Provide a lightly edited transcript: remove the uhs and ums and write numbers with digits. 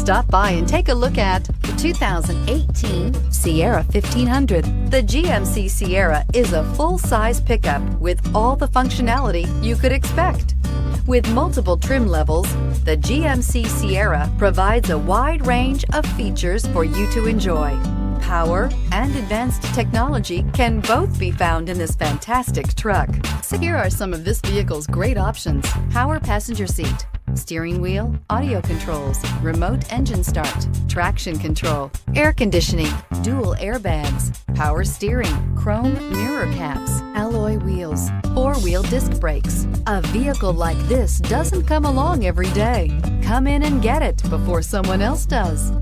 Stop by and take a look at the 2018 Sierra 1500. The GMC Sierra is a full-size pickup with all the functionality you could expect. With multiple trim levels, the GMC Sierra provides a wide range of features for you to enjoy. Power and advanced technology can both be found in this fantastic truck. So here are some of this vehicle's great options: power passenger seat, steering wheel audio controls, remote engine start, traction control, air conditioning, dual airbags, power steering, chrome mirror caps, alloy wheels, four-wheel disc brakes. A vehicle like this doesn't come along every day. Come in and get it before someone else does.